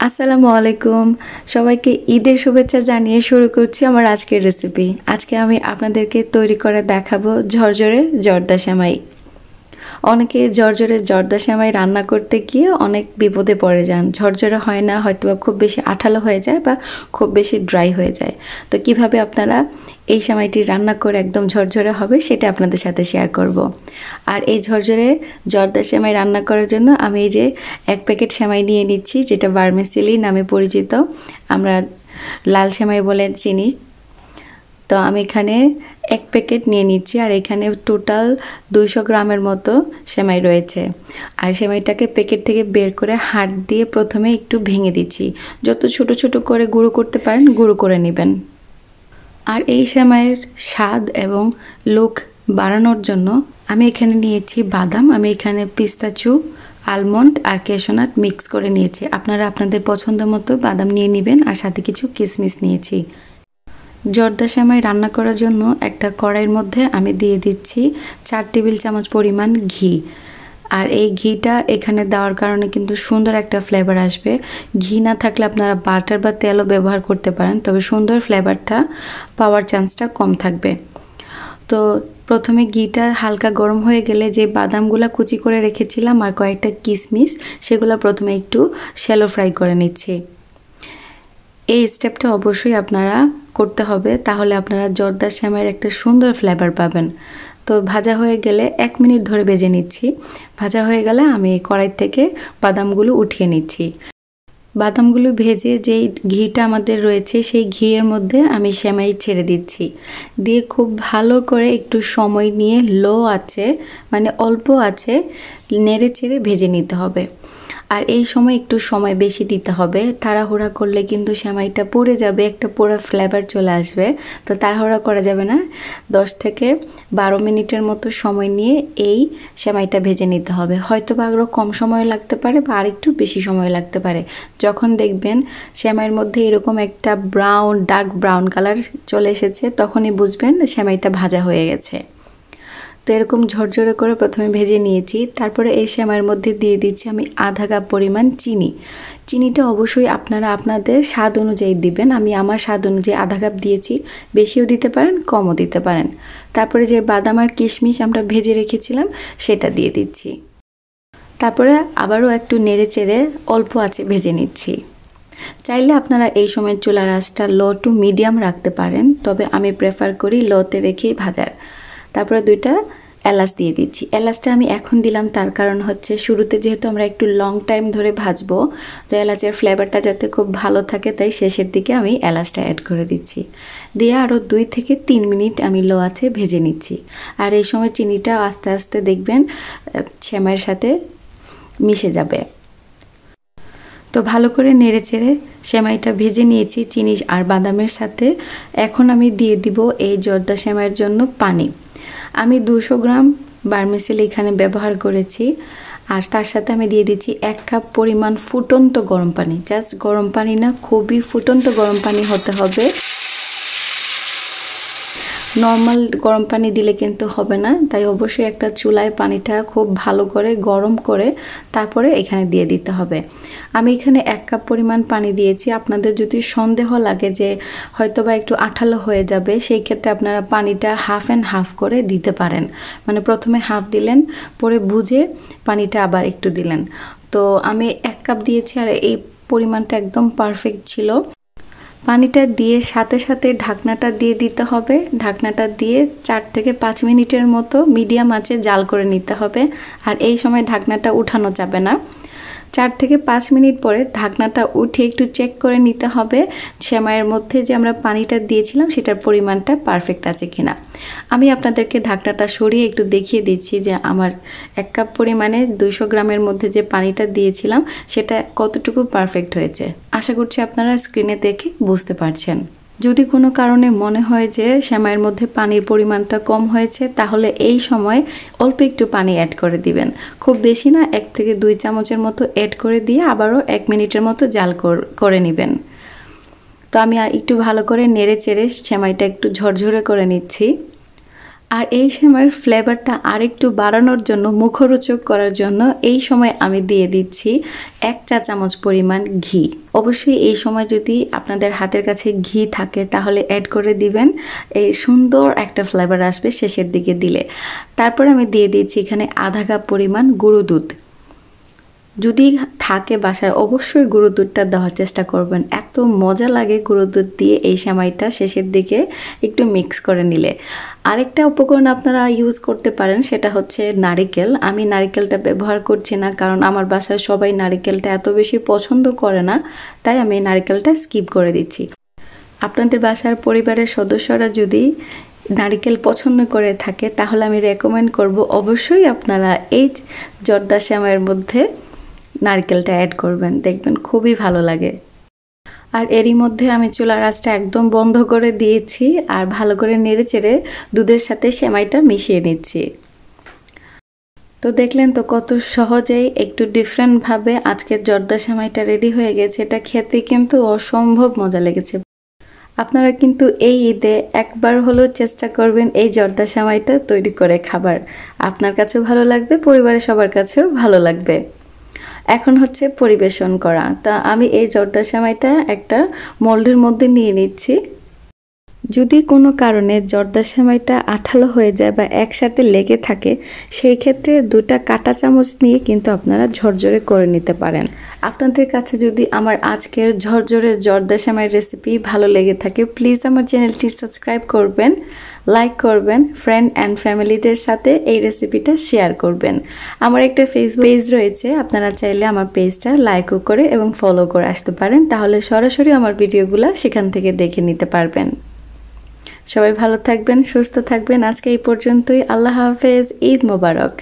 আসসালামু আলাইকুম সবাইকে ঈদের শুভেচ্ছা জানিয়ে শুরু করছি আমার আজকের রেসিপি। আজকে আমি আপনাদেরকে তৈরি করে দেখাবো ঝরঝরে জর্দা সেমাই। অনেকে ঝরঝরে জর্দা সেমাই রান্না করতে গিয়ে অনেক বিপদে পড়ে যান। ঝরঝরে হয় না, হয়তো খুব বেশি আঠালো হয়ে যায় বা খুব বেশি ড্রাই হয়ে যায়। তো কিভাবে আপনারা এই সেমাইটি রান্না করে একদম ঝরঝরে হবে সেটা আপনাদের সাথে শেয়ার করব। আর এই ঝরঝরে জর্দা সেমাই রান্না করার জন্য আমি এই যে 1 প্যাকেট সেমাই নিয়ে নিচ্ছি, যেটা ভার্মিসেলি নামে পরিচিত, আমরা লাল সেমাই বলে চিনি। তো আমি এখানে 1 প্যাকেট নিয়ে নিচ্ছি, আর এখানে টোটাল 200 গ্রামের মতো সেমাই রয়েছে। আর সেমাইটাকে প্যাকেট থেকে বের করে হাত দিয়ে প্রথমে একটু ভেঙে দিচ্ছি। যত ছোট ছোট করে গুঁড়ো করতে পারেন গুঁড়ো করে নেবেন। আর এই সেমাইয়ের স্বাদ এবং লুক বাড়ানোর জন্য আমি এখানে নিয়েছি বাদাম। আমি এখানে পিস্তাচু, আলমন্ড আর ক্যাশনাট মিক্স করে নিয়েছি। আপনারা আপনাদের পছন্দ মতো বাদাম নিয়ে নেবেন, আর সাথে কিছু কিশমিশ নিয়েছি। জর্দা সেমাই রান্না করার জন্য একটা কড়াইয়ের মধ্যে আমি দিয়ে দিচ্ছি 4 টেবিল চামচ পরিমাণ ঘি। আর এই ঘিটা এখানে দেওয়ার কারণে কিন্তু সুন্দর একটা ফ্লেভার আসবে। ঘি না থাকলে আপনারা বাটার বা তেলও ব্যবহার করতে পারেন, তবে সুন্দর ফ্লেভারটা পাওয়ার চান্সটা কম থাকবে। তো প্রথমে ঘিটা হালকা গরম হয়ে গেলে যে বাদামগুলো কুচি করে রেখেছিলাম আর কয়েকটা কিশমিশ, সেগুলো প্রথমে একটু শ্যালো ফ্রাই করে নিচ্ছি। এই স্টেপটা অবশ্যই আপনারা করতে হবে, তাহলে আপনারা জর্দা সেমাইয়ের একটা সুন্দর ফ্লেভার পাবেন। তো ভাজা হয়ে গেলে 1 মিনিট ধরে ভেজে নিচ্ছি। ভাজা হয়ে গেলে আমি কড়াই থেকে বাদামগুলো উঠিয়ে নিচ্ছি। বাদামগুলো ভেজে যেই ঘিটা আমাদের রয়েছে সেই ঘিয়ের মধ্যে আমি সেমাই ছেড়ে দিচ্ছি। দিয়ে খুব ভালো করে একটু সময় নিয়ে লো আছে, মানে অল্প আছে, নেড়ে চেড়ে ভেজে নিতে হবে। আর এই সময় একটু সময় বেশি দিতে হবে, তাড়াহুড়া করলে কিন্তু সেমাইটা পুড়ে যাবে, একটা পুরো ফ্লেভার চলে আসবে। তো তাড়াহুড়া করা যাবে না। 10 থেকে 12 মিনিটের মতো সময় নিয়ে এই সেমাইটা ভেজে নিতে হবে। হয়তো বা আরও কম সময় লাগতে পারে বা আরেকটু বেশি সময় লাগতে পারে। যখন দেখবেন সেমাইয়ের মধ্যে এরকম একটা ডার্ক ব্রাউন কালার চলে এসেছে, তখনই বুঝবেন সেমাইটা ভাজা হয়ে গেছে। তো এরকম ঝরঝরে করে প্রথমে ভেজে নিয়েছি। তারপরে এই সেমাইয়ের মধ্যে দিয়ে দিচ্ছি আমি আধা কাপ পরিমাণ চিনি। চিনিটা অবশ্যই আপনারা আপনাদের স্বাদ অনুযায়ী দিবেন। আমি আমার স্বাদ অনুযায়ী আধা কাপ দিয়েছি, বেশিও দিতে পারেন, কমও দিতে পারেন। তারপরে যে বাদাম আর কিশমিশ আমরা ভেজে রেখেছিলাম সেটা দিয়ে দিচ্ছি। তারপরে আবারও একটু নেড়ে চেড়ে অল্প আঁচে ভেজে নিচ্ছি। চাইলে আপনারা এই সময় চুলার আঁচটা লো টু মিডিয়াম রাখতে পারেন, তবে আমি প্রেফার করি লোতে রেখেই ভাজার। তারপরে 2টা এলাচ দিয়ে দিচ্ছি। এলাচটা আমি এখন দিলাম তার কারণ হচ্ছে শুরুতে যেহেতু আমরা একটু লং টাইম ধরে ভাজবো, তো এলাচের ফ্লেভারটা যাতে খুব ভালো থাকে, তাই শেষের দিকে আমি এলাচটা অ্যাড করে দিচ্ছি। দিয়ে আরও 2 থেকে 3 মিনিট আমি লো আঁচে ভেজে নিচ্ছি। আর এই সময় চিনিটা আস্তে আস্তে দেখবেন সেমাইয়ের সাথে মিশে যাবে। তো ভালো করে নেড়ে চেড়ে সেমাইটা ভেজে নিয়েছি চিনি আর বাদামের সাথে। এখন আমি দিয়ে দিব এই জর্দা সেমাইয়ের জন্য পানি। আমি 200 গ্রাম ভার্মিসেলি এখানে ব্যবহার করেছি, আর তার সাথে আমি দিয়ে দিচ্ছি 1 কাপ পরিমাণ ফুটন্ত গরম পানি। জাস্ট গরম পানি না, খুবই ফুটন্ত গরম পানি হতে হবে। নর্মাল গরম পানি দিলে কিন্তু হবে না, তাই অবশ্যই একটা চুলায় পানিটা খুব ভালো করে গরম করে তারপরে এখানে দিয়ে দিতে হবে। আমি এখানে 1 কাপ পরিমাণ পানি দিয়েছি। আপনাদের যদি সন্দেহ লাগে যে হয়তো বা একটু আঠালো হয়ে যাবে, সেই ক্ষেত্রে আপনারা পানিটা হাফ অ্যান্ড হাফ করে দিতে পারেন। মানে প্রথমে হাফ দিলেন, পরে বুঝে পানিটা আবার একটু দিলেন। তো আমি 1 কাপ দিয়েছি, আর এই পরিমাণটা একদম পারফেক্ট ছিল। পানিটা দিয়ে সাথে সাথে ঢাকনাটা দিয়ে দিতে হবে। ঢাকনাটা দিয়ে 4 থেকে 5 মিনিটের মতো মিডিয়াম আঁচে জাল করে নিতে হবে। আর এই সময় ঢাকনাটা উঠানো যাবে না। 4 থেকে 5 মিনিট পরে ঢাকনাটা উঠিয়ে একটু চেক করে নিতে হবে সেমাইয়ের মধ্যে যে আমরা পানিটা দিয়েছিলাম সেটার পরিমাণটা পারফেক্ট আছে কিনা। আমি আপনাদেরকে ঢাকনাটা সরিয়ে একটু দেখিয়ে দিচ্ছি যে আমার 1 কাপ পরিমাণে 200 গ্রামের মধ্যে যে পানিটা দিয়েছিলাম সেটা কতটুকু পারফেক্ট হয়েছে। আশা করছি আপনারা স্ক্রিনে দেখে বুঝতে পারছেন। যদি কোনো কারণে মনে হয় যে সেমাইয়ের মধ্যে পানির পরিমাণটা কম হয়েছে, তাহলে এই সময় অল্প একটু পানি অ্যাড করে দিবেন। খুব বেশি না, 1 থেকে 2 চামচের মতো অ্যাড করে দিয়ে আবারও 1 মিনিটের মতো জাল করে নেবেন। তো আমি একটু ভালো করে নেড়ে চেড়ে সেমাইটা একটু ঝরঝরে করে নিচ্ছি। আর এই সেমাইয়ের ফ্লেভারটা আরেকটু বাড়ানোর জন্য, মুখরোচক করার জন্য এই সময় আমি দিয়ে দিচ্ছি 1 চা চামচ পরিমাণ ঘি। অবশ্যই এই সময় যদি আপনাদের হাতের কাছে ঘি থাকে তাহলে অ্যাড করে দিবেন, এই সুন্দর একটা ফ্লেভার আসবে শেষের দিকে দিলে। তারপর আমি দিয়ে দিচ্ছি এখানে আধা কাপ পরিমাণ গুঁড়ো দুধ। যদি থাকে বাসায় অবশ্যই গুঁড়ো দুধটা দেওয়ার চেষ্টা করবেন, এত মজা লাগে গুঁড়ো দুধ দিয়ে এই সেমাইটা শেষের দিকে একটু মিক্স করে নিলে। আরেকটা উপকরণ আপনারা ইউজ করতে পারেন, সেটা হচ্ছে নারিকেল। আমি নারিকেলটা ব্যবহার করছি না, কারণ আমার বাসায় সবাই নারিকেলটা এত বেশি পছন্দ করে না, তাই আমি নারিকেলটা স্কিপ করে দিচ্ছি। আপনাদের বাসার পরিবারের সদস্যরা যদি নারিকেল পছন্দ করে থাকে তাহলে আমি রেকমেন্ড করব অবশ্যই আপনারা এই জর্দা সেমাইয়ের মধ্যে নারকেলটা অ্যাড করবেন, দেখবেন খুবই ভালো লাগে। আর এরই মধ্যে আমি চুলার আঁচটা একদম বন্ধ করে দিয়েছি আর ভালো করে নেড়েচেড়ে দুধের সাথে সেমাইটা মিশিয়ে নিচ্ছি। তো দেখলেন তো কত সহজেই একটু ডিফারেন্টভাবে আজকের জর্দা সেমাইটা রেডি হয়ে গেছে। এটা খেতে কিন্তু অসম্ভব মজা লেগেছে। আপনারা কিন্তু এই ঈদে একবার হলেও চেষ্টা করবেন এই জর্দা সেমাইটা তৈরি করে খাবার। আপনার কাছেও ভালো লাগবে, পরিবারের সবার কাছেও ভালো লাগবে। এখন হচ্ছে পরিবেশন করা। তা আমি এই জর্দা সেমাইটা একটা মোল্ডের মধ্যে নিয়ে নিচ্ছি। যদি কোনো কারণে জর্দা সেমাইটা আঠালো হয়ে যায় বা একসাথে লেগে থাকে, সেই ক্ষেত্রে 2টা কাঁটা চামচ নিয়ে কিন্তু আপনারা ঝরঝরে করে নিতে পারেন। আপনাদের কাছে যদি আমার আজকের ঝরঝরে জর্দা সেমাইয়ের রেসিপি ভালো লেগে থাকে, প্লিজ আমার চ্যানেলটি সাবস্ক্রাইব করবেন, লাইক করবেন, ফ্রেন্ড অ্যান্ড ফ্যামিলিদের সাথে এই রেসিপিটা শেয়ার করবেন। আমার একটা ফেসবুক পেজ রয়েছে, আপনারা চাইলে আমার পেজটা লাইকও করে এবং ফলো করে আসতে পারেন, তাহলে সরাসরি আমার ভিডিওগুলো সেখান থেকে দেখে নিতে পারবেন। সবাই ভালো থাকবেন, সুস্থ থাকবেন। আজকে এই পর্যন্তই। আল্লাহ হাফেজ। ঈদ মোবারক।